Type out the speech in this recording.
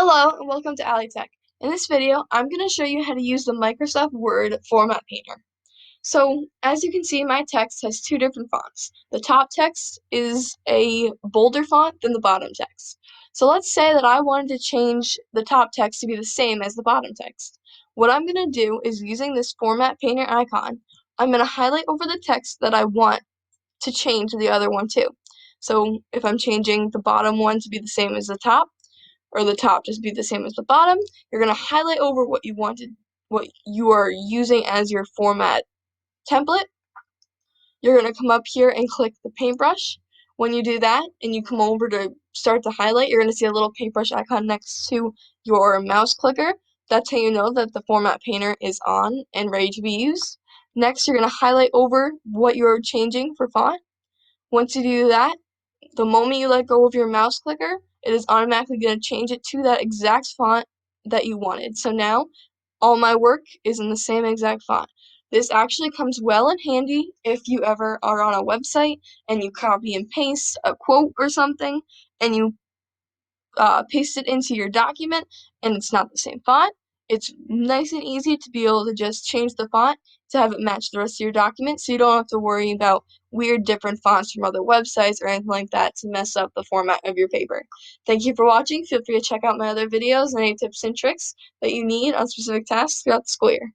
Hello and welcome to AliTech. In this video, I'm going to show you how to use the Microsoft Word Format Painter. So, as you can see, my text has two different fonts. The top text is a bolder font than the bottom text. So let's say that I wanted to change the top text to be the same as the bottom text. What I'm going to do is, using this Format Painter icon, I'm going to highlight over the text that I want to change the other one to. So if I'm changing the bottom one to be the same as the top, or the top just be the same as the bottom, you're going to highlight over what you are using as your format template. You're going to come up here and click the paintbrush. When you do that and you come over to start to highlight, you're going to see a little paintbrush icon next to your mouse clicker. That's how you know that the Format Painter is on and ready to be used. Next, you're going to highlight over what you're changing for font. Once you do that, the moment you let go of your mouse clicker, it is automatically going to change it to that exact font that you wanted. So now, all my work is in the same exact font. This actually comes well in handy if you ever are on a website and you copy and paste a quote or something, and you paste it into your document and it's not the same font. It's nice and easy to be able to just change the font to have it match the rest of your document, so you don't have to worry about weird different fonts from other websites or anything like that to mess up the format of your paper. Thank you for watching. Feel free to check out my other videos and any tips and tricks that you need on specific tasks throughout the school year.